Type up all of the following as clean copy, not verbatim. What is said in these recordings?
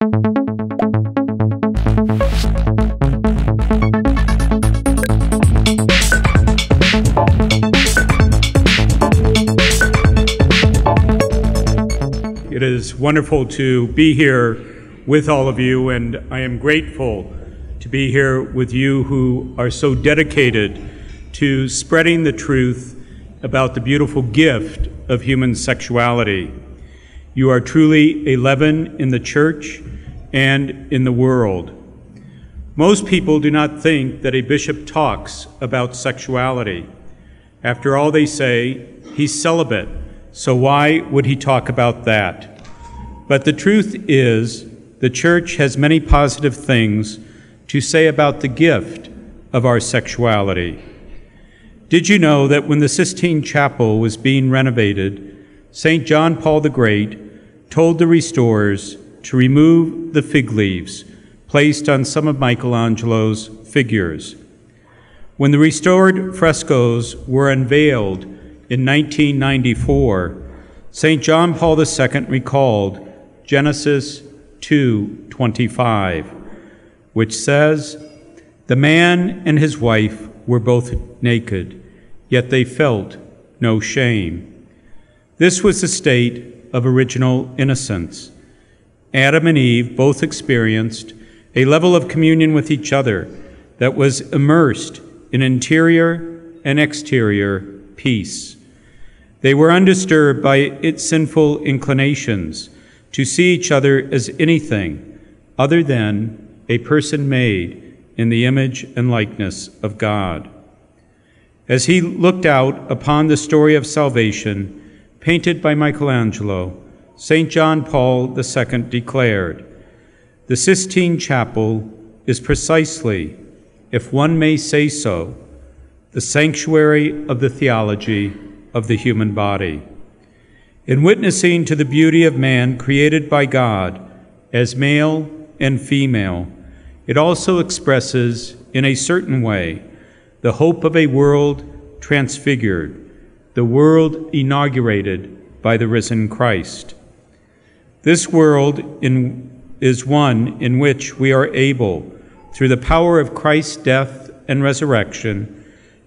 It is wonderful to be here with all of you, and I am grateful to be here with you who are so dedicated to spreading the truth about the beautiful gift of human sexuality. You are truly a leaven in the church and in the world. Most people do not think that a bishop talks about sexuality. After all, they say, he's celibate, so why would he talk about that? But the truth is, the church has many positive things to say about the gift of our sexuality. Did you know that when the Sistine Chapel was being renovated, St. John Paul the Great told the restorers to remove the fig leaves placed on some of Michelangelo's figures? When the restored frescoes were unveiled in 1994, St. John Paul II recalled Genesis 2:25, which says, "The man and his wife were both naked, yet they felt no shame." This was the state of original innocence. Adam and Eve both experienced a level of communion with each other that was immersed in interior and exterior peace. They were undisturbed by its sinful inclinations to see each other as anything other than a person made in the image and likeness of God. As he looked out upon the story of salvation painted by Michelangelo, St. John Paul II declared, "The Sistine Chapel is precisely, if one may say so, the sanctuary of the theology of the human body." In witnessing to the beauty of man created by God as male and female, it also expresses, in a certain way, the hope of a world transfigured, the world inaugurated by the risen Christ. This world is one in which we are able, through the power of Christ's death and resurrection,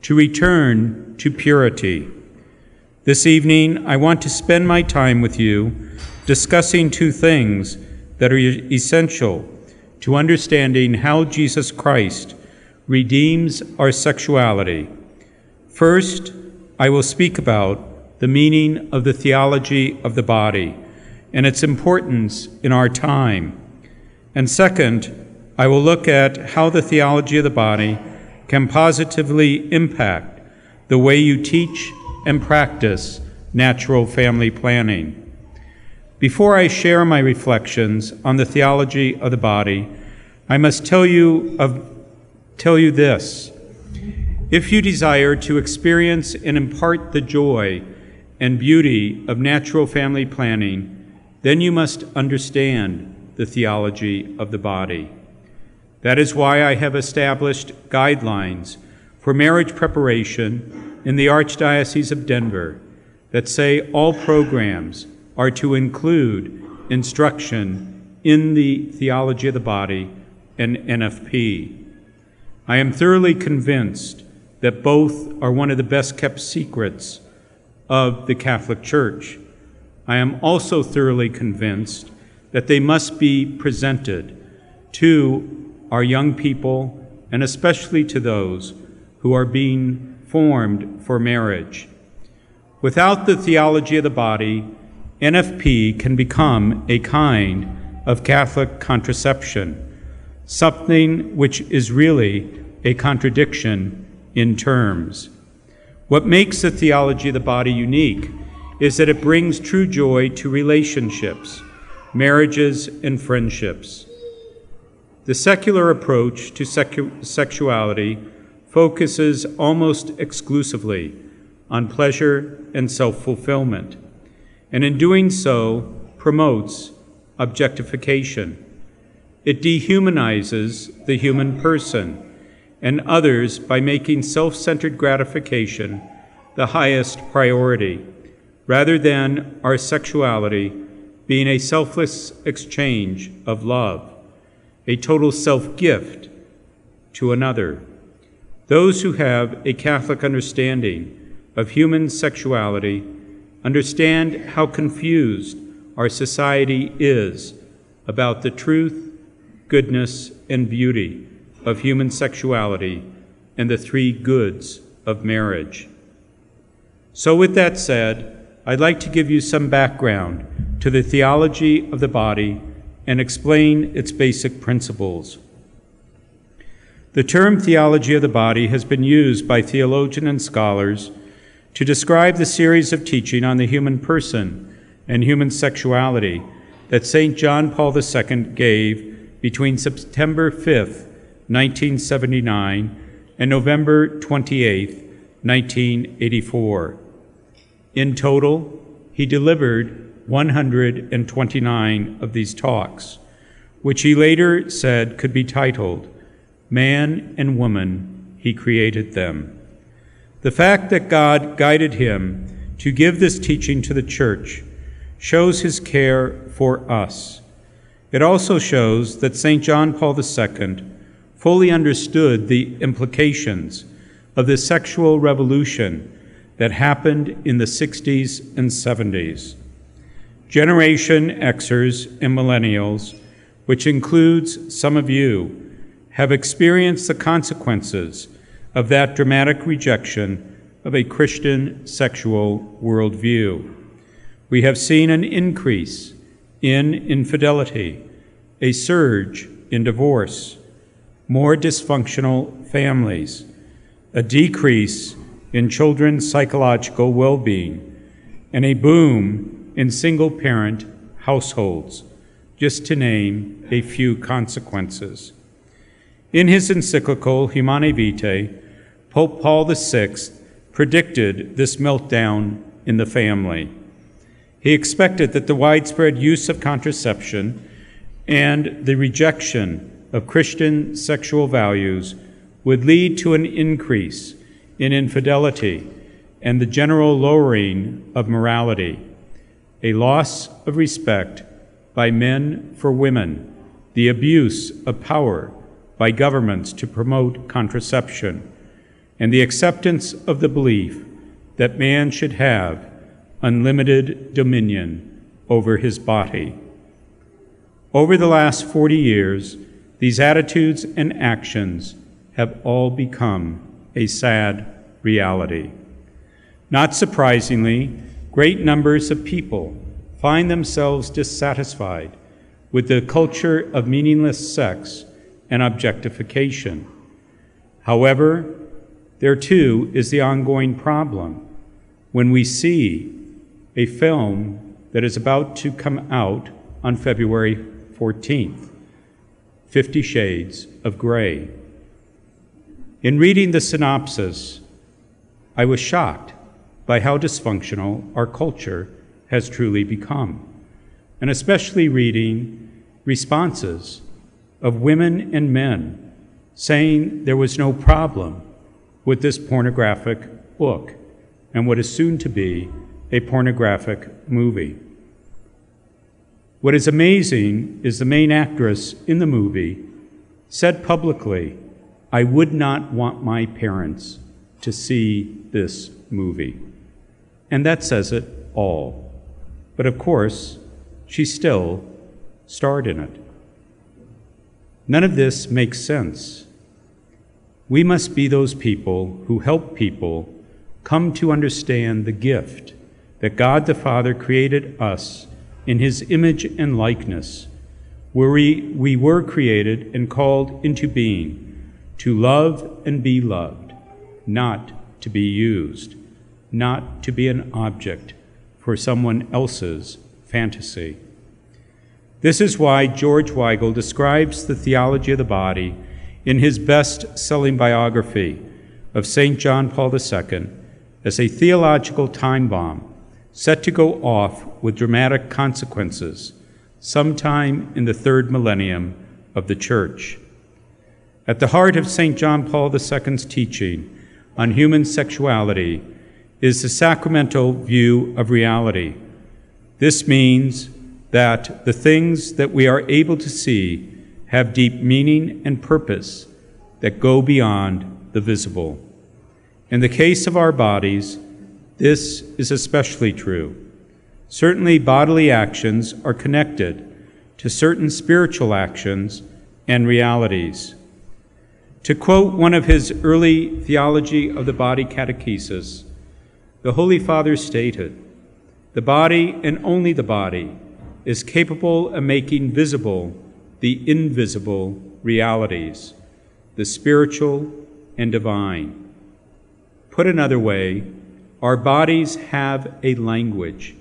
to return to purity. This evening, I want to spend my time with you discussing two things that are essential to understanding how Jesus Christ redeems our sexuality. First, I will speak about the meaning of the theology of the body and its importance in our time. And second, I will look at how the theology of the body can positively impact the way you teach and practice natural family planning. Before I share my reflections on the theology of the body, I must tell you this. If you desire to experience and impart the joy and beauty of natural family planning, then you must understand the theology of the body. That is why I have established guidelines for marriage preparation in the Archdiocese of Denver that say all programs are to include instruction in the theology of the body and NFP. I am thoroughly convinced that both are one of the best kept secrets of the Catholic Church. I am also thoroughly convinced that they must be presented to our young people and especially to those who are being formed for marriage. Without the theology of the body, NFP can become a kind of Catholic contraception, something which is really a contradiction in terms. What makes the theology of the body unique is that it brings true joy to relationships, marriages, and friendships. The secular approach to sexuality focuses almost exclusively on pleasure and self-fulfillment, and in doing so promotes objectification. It dehumanizes the human person and others by making self-centered gratification the highest priority, rather than our sexuality being a selfless exchange of love, a total self-gift to another. Those who have a Catholic understanding of human sexuality understand how confused our society is about the truth, goodness, and beauty of human sexuality and the three goods of marriage. So with that said, I'd like to give you some background to the theology of the body and explain its basic principles. The term theology of the body has been used by theologians and scholars to describe the series of teaching on the human person and human sexuality that St. John Paul II gave between September 5th, 1979 and November 28th, 1984. In total, he delivered 129 of these talks, which he later said could be titled, "Man and Woman, He Created Them." The fact that God guided him to give this teaching to the Church shows his care for us. It also shows that St. John Paul II fully understood the implications of the sexual revolution that happened in the 60s and 70s. Generation Xers and Millennials, which includes some of you, have experienced the consequences of that dramatic rejection of a Christian sexual worldview. We have seen an increase in infidelity, a surge in divorce, more dysfunctional families, a decrease in children's psychological well-being, and a boom in single-parent households, just to name a few consequences. In his encyclical Humanae Vitae, Pope Paul VI predicted this meltdown in the family. He expected that the widespread use of contraception and the rejection of Christian sexual values would lead to an increase in infidelity and the general lowering of morality, a loss of respect by men for women, the abuse of power by governments to promote contraception, and the acceptance of the belief that man should have unlimited dominion over his body. Over the last 40 years, these attitudes and actions have all become a sad reality. Not surprisingly, great numbers of people find themselves dissatisfied with the culture of meaningless sex and objectification. However, there too is the ongoing problem when we see a film that is about to come out on February 14th, 50 Shades of Grey. In reading the synopsis, I was shocked by how dysfunctional our culture has truly become, and especially reading responses of women and men saying there was no problem with this pornographic book and what is soon to be a pornographic movie. What is amazing is the main actress in the movie said publicly, "I would not want my parents to see this movie." And that says it all. But of course, she still starred in it. None of this makes sense. We must be those people who help people come to understand the gift that God the Father created us in his image and likeness, where we were created and called into being to love and be loved, not to be used, not to be an object for someone else's fantasy. This is why George Weigel describes the theology of the body in his best-selling biography of St. John Paul II as a theological time bomb set to go off with dramatic consequences sometime in the third millennium of the Church. At the heart of St. John Paul II's teaching on human sexuality is the sacramental view of reality. This means that the things that we are able to see have deep meaning and purpose that go beyond the visible. In the case of our bodies, this is especially true. Certainly, bodily actions are connected to certain spiritual actions and realities. To quote one of his early Theology of the Body catechesis, the Holy Father stated, "The body, and only the body, is capable of making visible the invisible realities, the spiritual and divine." Put another way, our bodies have a language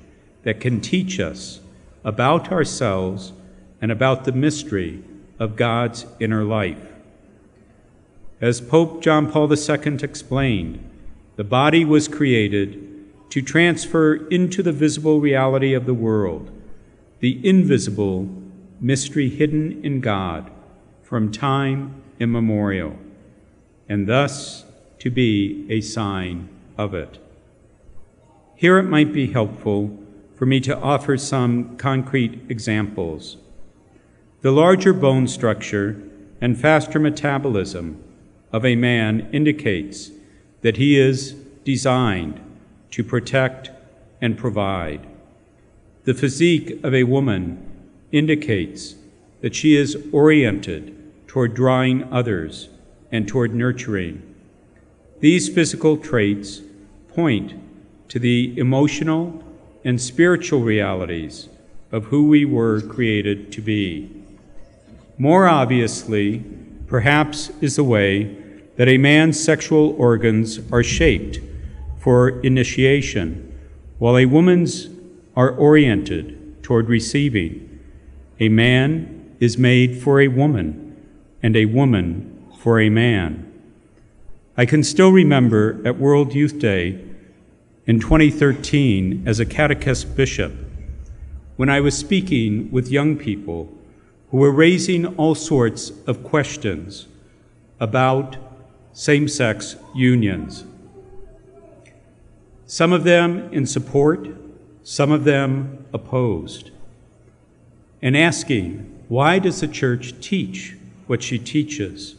that can teach us about ourselves and about the mystery of God's inner life. As Pope John Paul II explained, the body was created to transfer into the visible reality of the world the invisible mystery hidden in God from time immemorial, and thus to be a sign of it. Here it might be helpful for me to offer some concrete examples. The larger bone structure and faster metabolism of a man indicates that he is designed to protect and provide. The physique of a woman indicates that she is oriented toward drawing others and toward nurturing. These physical traits point to the emotional and spiritual realities of who we were created to be. More obviously, perhaps, is the way that a man's sexual organs are shaped for initiation, while a woman's are oriented toward receiving. A man is made for a woman, and a woman for a man. I can still remember at World Youth Day in 2013 as a catechist bishop, when I was speaking with young people who were raising all sorts of questions about same-sex unions. Some of them in support, some of them opposed, and asking, why does the church teach what she teaches?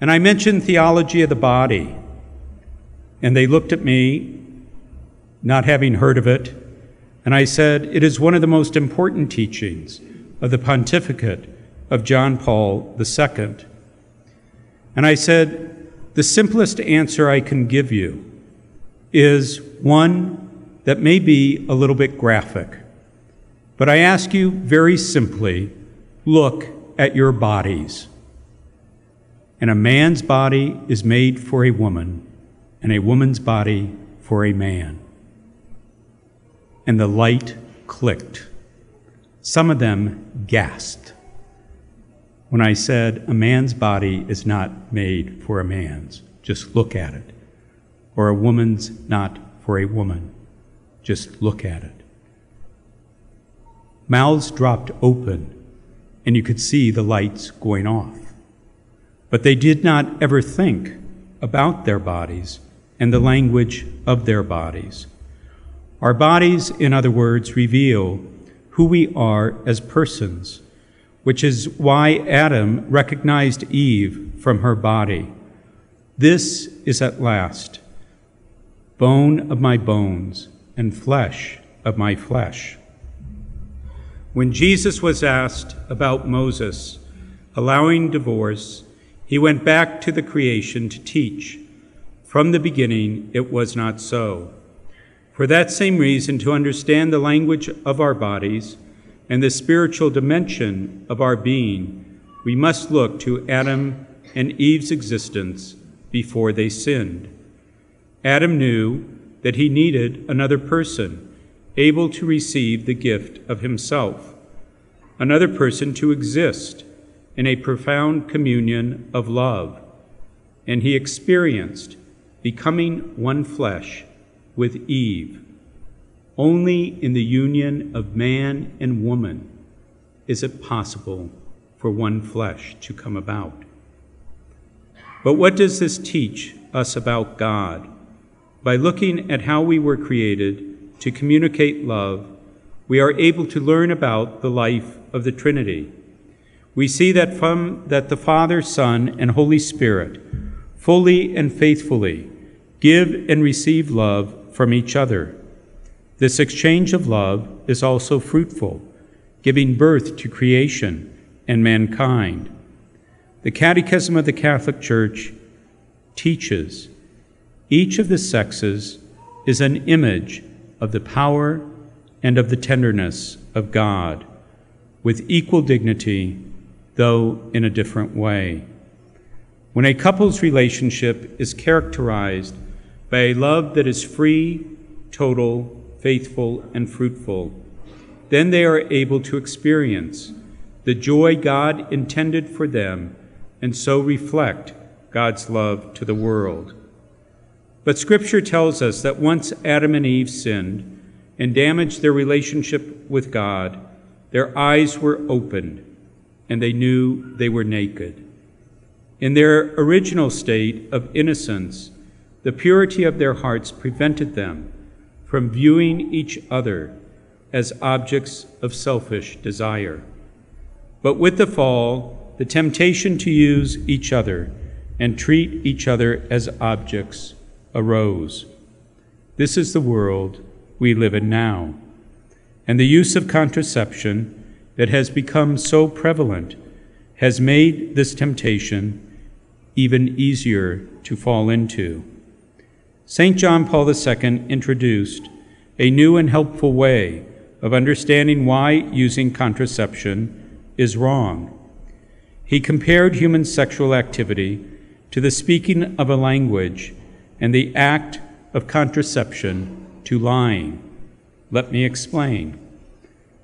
And I mentioned theology of the body, and they looked at me, not having heard of it, and I said, it is one of the most important teachings of the pontificate of John Paul II. And I said, the simplest answer I can give you is one that may be a little bit graphic. But I ask you very simply, look at your bodies. And a man's body is made for a woman, and a woman's body for a man. And the light clicked. Some of them gasped when I said, a man's body is not made for a man's. Just look at it. Or a woman's not for a woman. Just look at it. Mouths dropped open, and you could see the lights going off. But they did not ever think about their bodies and the language of their bodies. Our bodies, in other words, reveal who we are as persons, which is why Adam recognized Eve from her body. This is at last bone of my bones and flesh of my flesh. When Jesus was asked about Moses allowing divorce, he went back to the creation to teach. From the beginning, it was not so. For that same reason, to understand the language of our bodies and the spiritual dimension of our being, we must look to Adam and Eve's existence before they sinned. Adam knew that he needed another person able to receive the gift of himself, another person to exist in a profound communion of love, and he experienced becoming one flesh with Eve. Only in the union of man and woman is it possible for one flesh to come about. But what does this teach us about God? By looking at how we were created to communicate love, we are able to learn about the life of the Trinity. We see that the Father, Son, and Holy Spirit fully and faithfully give and receive love from each other. This exchange of love is also fruitful, giving birth to creation and mankind. The Catechism of the Catholic Church teaches each of the sexes is an image of the power and of the tenderness of God, with equal dignity, though in a different way. When a couple's relationship is characterized by a love that is free, total, faithful, and fruitful, then they are able to experience the joy God intended for them and so reflect God's love to the world. But Scripture tells us that once Adam and Eve sinned and damaged their relationship with God, their eyes were opened and they knew they were naked. In their original state of innocence, the purity of their hearts prevented them from viewing each other as objects of selfish desire. But with the fall, the temptation to use each other and treat each other as objects arose. This is the world we live in now, and the use of contraception that has become so prevalent has made this temptation even easier to fall into. St. John Paul II introduced a new and helpful way of understanding why using contraception is wrong. He compared human sexual activity to the speaking of a language and the act of contraception to lying. Let me explain.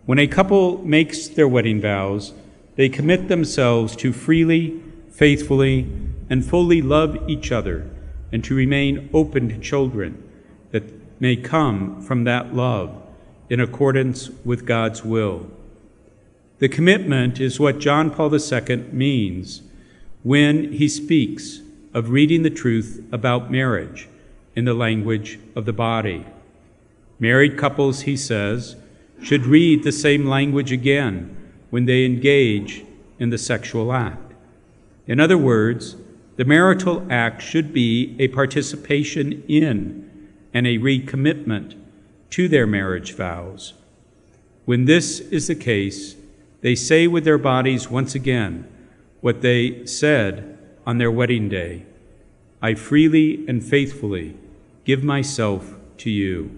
When a couple makes their wedding vows, they commit themselves to freely, faithfully, and fully love each other and to remain open to children that may come from that love in accordance with God's will. The commitment is what John Paul II means when he speaks of reading the truth about marriage in the language of the body. Married couples, he says, should read the same language again when they engage in the sexual act. In other words, the marital act should be a participation in and a recommitment to their marriage vows. When this is the case, they say with their bodies once again what they said on their wedding day: I freely and faithfully give myself to you.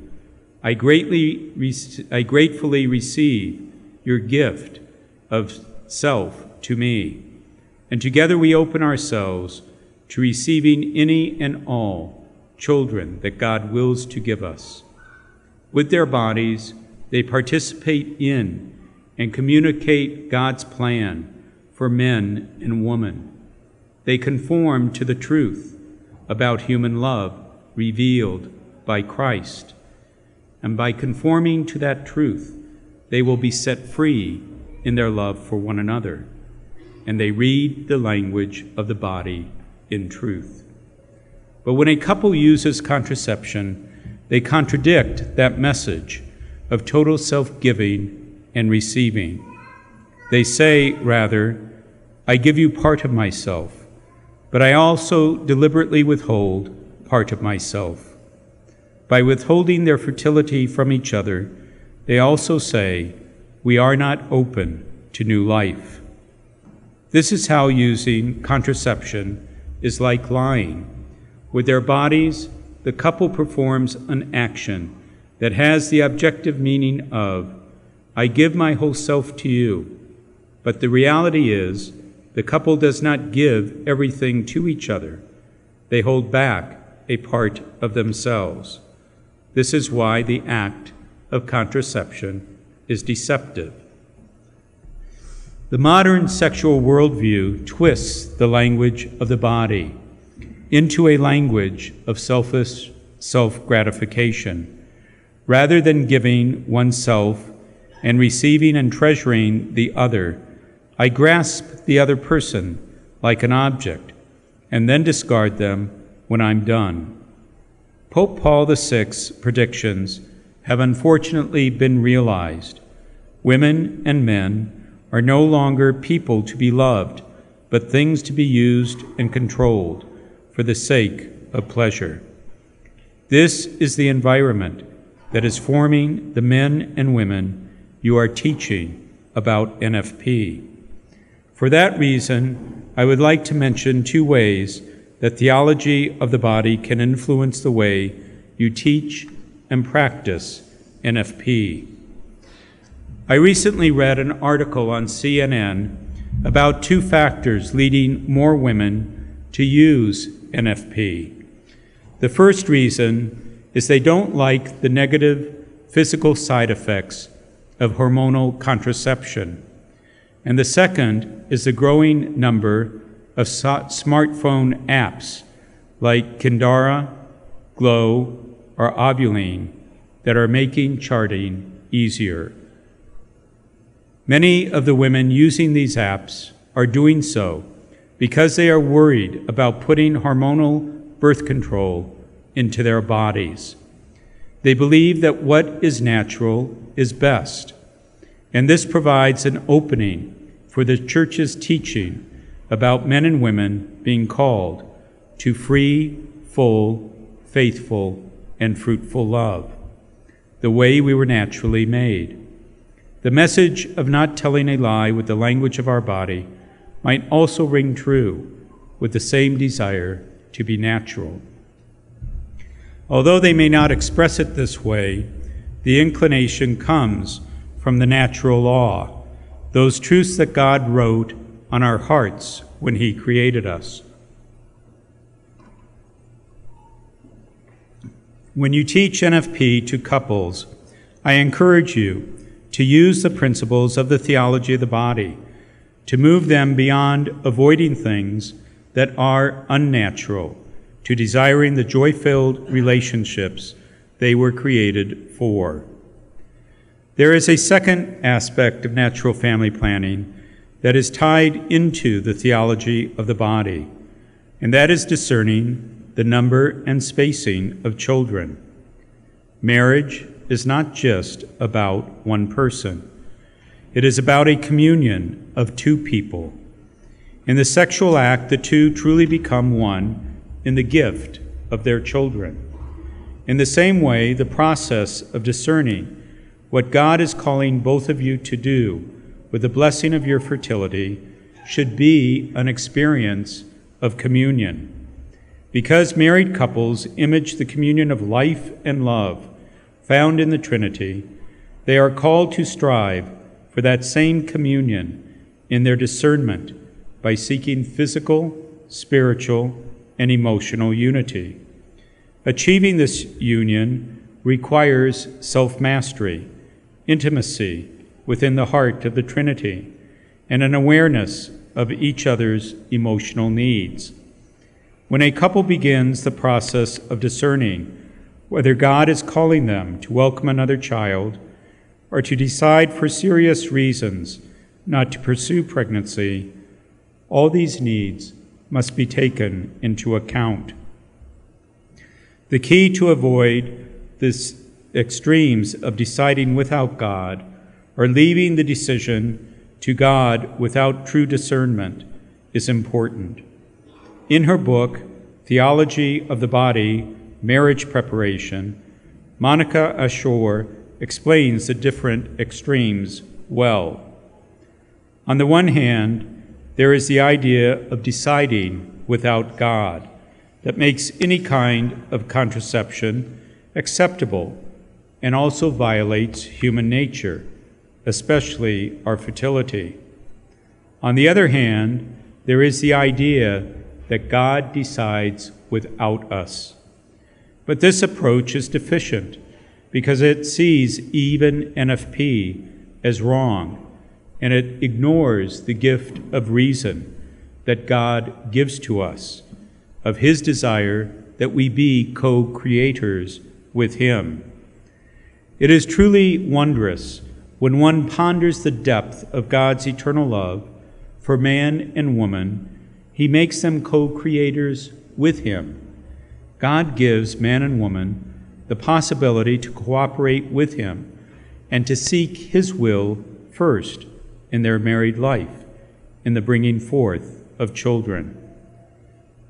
I gratefully receive your gift of self to me. And together we open ourselves to receiving any and all children that God wills to give us. With their bodies, they participate in and communicate God's plan for men and women. They conform to the truth about human love revealed by Christ. And by conforming to that truth, they will be set free in their love for one another. And they read the language of the body in truth. But when a couple uses contraception, they contradict that message of total self-giving and receiving. They say, rather, I give you part of myself, but I also deliberately withhold part of myself. By withholding their fertility from each other, they also say, we are not open to new life. This is how using contraception is like lying. With their bodies, the couple performs an action that has the objective meaning of, I give my whole self to you. But the reality is, the couple does not give everything to each other. They hold back a part of themselves. This is why the act of contraception is deceptive. The modern sexual worldview twists the language of the body into a language of selfish self-gratification. Rather than giving oneself and receiving and treasuring the other, I grasp the other person like an object and then discard them when I'm done. Pope Paul VI's predictions have unfortunately been realized. Women and men are no longer people to be loved, but things to be used and controlled for the sake of pleasure. This is the environment that is forming the men and women you are teaching about NFP. For that reason, I would like to mention 2 ways that theology of the body can influence the way you teach and practice NFP. I recently read an article on CNN about 2 factors leading more women to use NFP. The first reason is they don't like the negative physical side effects of hormonal contraception. And the second is the growing number of smartphone apps like Kindara, Glow, or Ovuline that are making charting easier. Many of the women using these apps are doing so because they are worried about putting hormonal birth control into their bodies. They believe that what is natural is best, and this provides an opening for the Church's teaching about men and women being called to free, full, faithful, and fruitful love, the way we were naturally made. The message of not telling a lie with the language of our body might also ring true with the same desire to be natural. Although they may not express it this way, the inclination comes from the natural law, those truths that God wrote on our hearts when He created us. When you teach NFP to couples, I encourage you to use the principles of the theology of the body, to move them beyond avoiding things that are unnatural, to desiring the joy-filled relationships they were created for. There is a second aspect of natural family planning that is tied into the theology of the body, and that is discerning the number and spacing of children. Marriage is not just about one person. It is about a communion of 2 people. In the sexual act, the 2 truly become one in the gift of their children. In the same way, the process of discerning what God is calling both of you to do with the blessing of your fertility should be an experience of communion. Because married couples image the communion of life and love found in the Trinity, they are called to strive for that same communion in their discernment by seeking physical, spiritual, and emotional unity. Achieving this union requires self-mastery, intimacy within the heart of the Trinity, and an awareness of each other's emotional needs. When a couple begins the process of discerning whether God is calling them to welcome another child or to decide for serious reasons not to pursue pregnancy, all these needs must be taken into account. The key to avoid these extremes of deciding without God or leaving the decision to God without true discernment is important. In her book, Theology of the Body, Marriage Preparation, Monica Ashore explains the different extremes well. On the one hand, there is the idea of deciding without God that makes any kind of contraception acceptable and also violates human nature, especially our fertility. On the other hand, there is the idea that God decides without us. But this approach is deficient because it sees even NFP as wrong, and it ignores the gift of reason that God gives to us, of His desire that we be co-creators with Him. It is truly wondrous when one ponders the depth of God's eternal love for man and woman. He makes them co-creators with Him. God gives man and woman the possibility to cooperate with him and to seek his will first in their married life, in the bringing forth of children.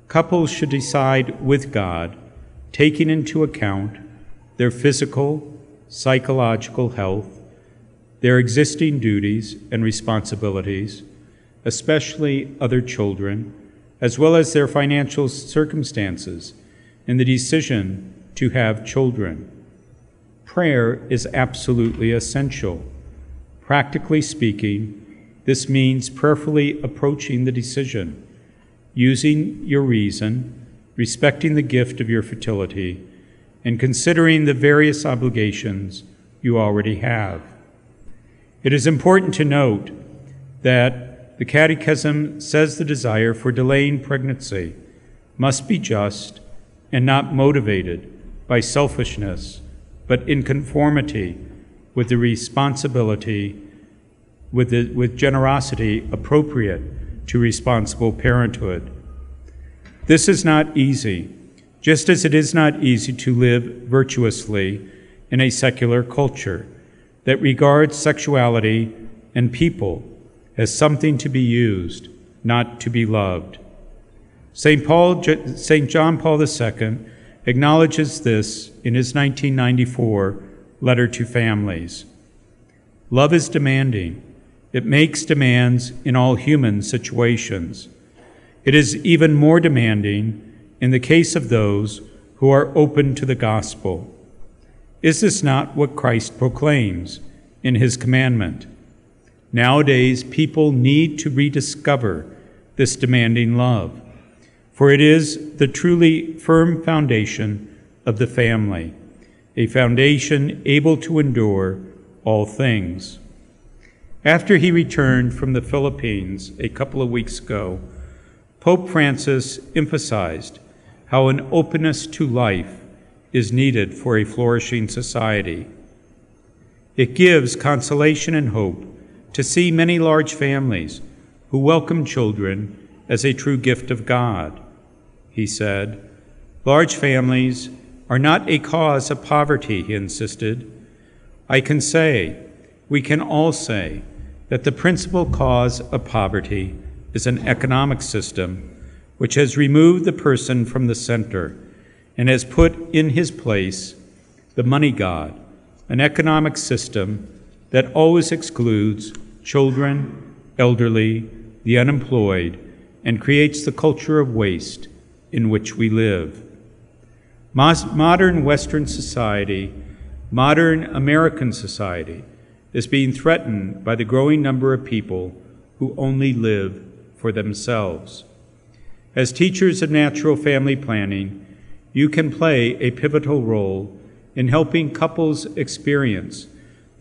Couples should decide with God, taking into account their physical, psychological health, their existing duties and responsibilities, especially other children, as well as their financial circumstances, in the decision to have children. Prayer is absolutely essential. Practically speaking, this means prayerfully approaching the decision, using your reason, respecting the gift of your fertility, and considering the various obligations you already have. It is important to note that the Catechism says the desire for delaying pregnancy must be just and not motivated by selfishness, but in conformity with the responsibility, with generosity appropriate to responsible parenthood. This is not easy, just as it is not easy to live virtuously in a secular culture that regards sexuality and people as something to be used, not to be loved. St. John Paul II acknowledges this in his 1994 letter to families. Love is demanding. It makes demands in all human situations. It is even more demanding in the case of those who are open to the gospel. Is this not what Christ proclaims in his commandment? Nowadays, people need to rediscover this demanding love, for it is the truly firm foundation of the family, a foundation able to endure all things. After he returned from the Philippines a couple of weeks ago, Pope Francis emphasized how an openness to life is needed for a flourishing society. It gives consolation and hope to see many large families who welcome children as a true gift of God. He said, "Large families are not a cause of poverty," he insisted. We can all say, that the principal cause of poverty is an economic system which has removed the person from the center and has put in his place the money god, an economic system that always excludes children, elderly, the unemployed, and creates the culture of waste in which we live. Modern Western society, modern American society, is being threatened by the growing number of people who only live for themselves. As teachers of natural family planning, you can play a pivotal role in helping couples experience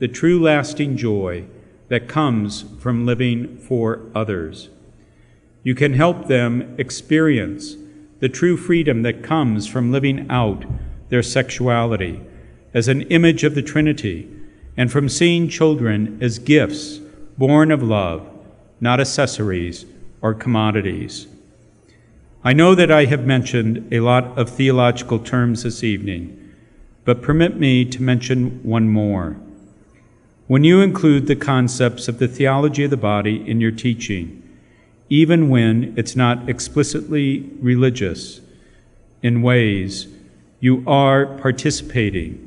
the true lasting joy that comes from living for others. You can help them experience the true freedom that comes from living out their sexuality as an image of the Trinity, and from seeing children as gifts born of love, not accessories or commodities. I know that I have mentioned a lot of theological terms this evening, but permit me to mention one more. When you include the concepts of the theology of the body in your teaching, even when it's not explicitly religious, in ways you are participating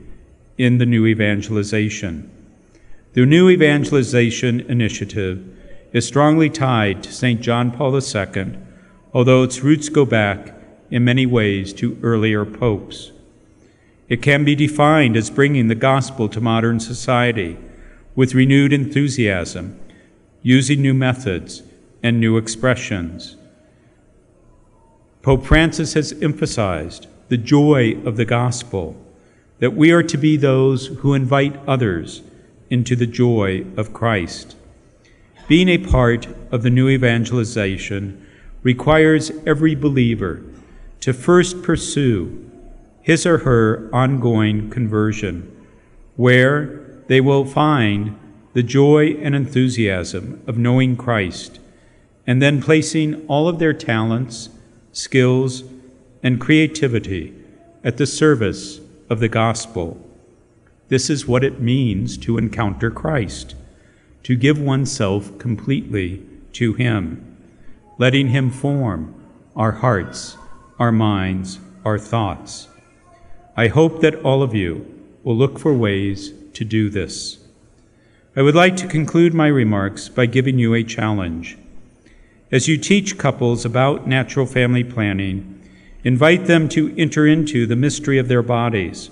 in the new evangelization. The new Evangelization Initiative is strongly tied to St. John Paul II, although its roots go back in many ways to earlier popes. It can be defined as bringing the gospel to modern society with renewed enthusiasm, using new methods and new expressions. Pope Francis has emphasized the joy of the gospel, that we are to be those who invite others into the joy of Christ. Being a part of the new evangelization requires every believer to first pursue his or her ongoing conversion, where they will find the joy and enthusiasm of knowing Christ, and then placing all of their talents, skills, and creativity at the service of the gospel. This is what it means to encounter Christ, to give oneself completely to him, letting him form our hearts, our minds, our thoughts. I hope that all of you will look for ways to do this. I would like to conclude my remarks by giving you a challenge. As you teach couples about natural family planning, invite them to enter into the mystery of their bodies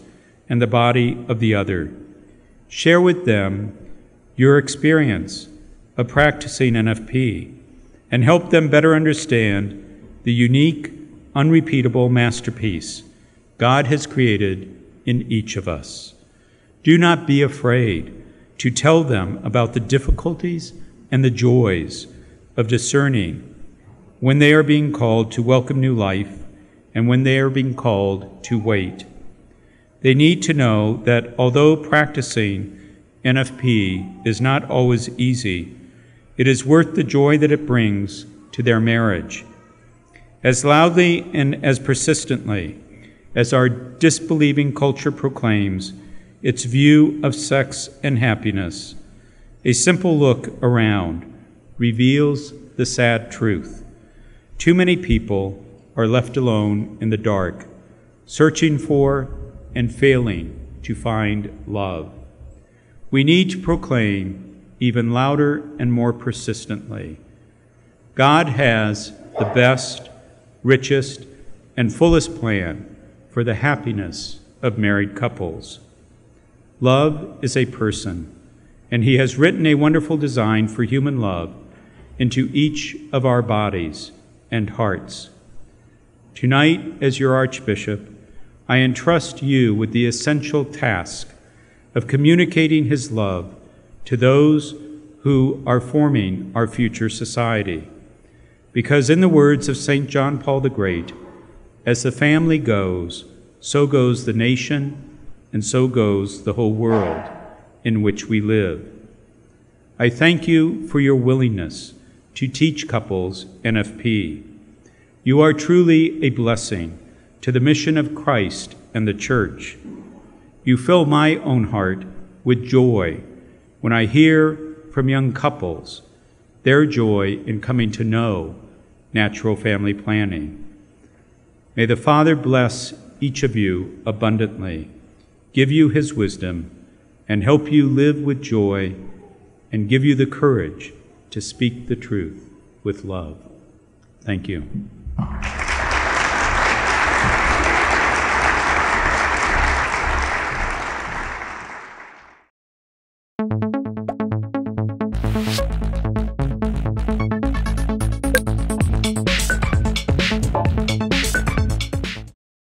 and the body of the other. Share with them your experience of practicing NFP and help them better understand the unique, unrepeatable masterpiece God has created in each of us. Do not be afraid to tell them about the difficulties and the joys of discerning when they are being called to welcome new life and when they are being called to wait. They need to know that although practicing NFP is not always easy, it is worth the joy that it brings to their marriage. As loudly and as persistently as our disbelieving culture proclaims its view of sex and happiness, a simple look around reveals the sad truth. Too many people are left alone in the dark, searching for and failing to find love. We need to proclaim even louder and more persistently, God has the best, richest, and fullest plan for the happiness of married couples. Love is a person, and he has written a wonderful design for human love into each of our bodies and hearts. Tonight, as your Archbishop, I entrust you with the essential task of communicating his love to those who are forming our future society. Because in the words of St. John Paul the Great, as the family goes, so goes the nation, and so goes the whole world in which we live. I thank you for your willingness to teach couples NFP. You are truly a blessing to the mission of Christ and the Church. You fill my own heart with joy when I hear from young couples their joy in coming to know natural family planning. May the Father bless each of you abundantly, give you his wisdom, and help you live with joy, and give you the courage to speak the truth with love. Thank you.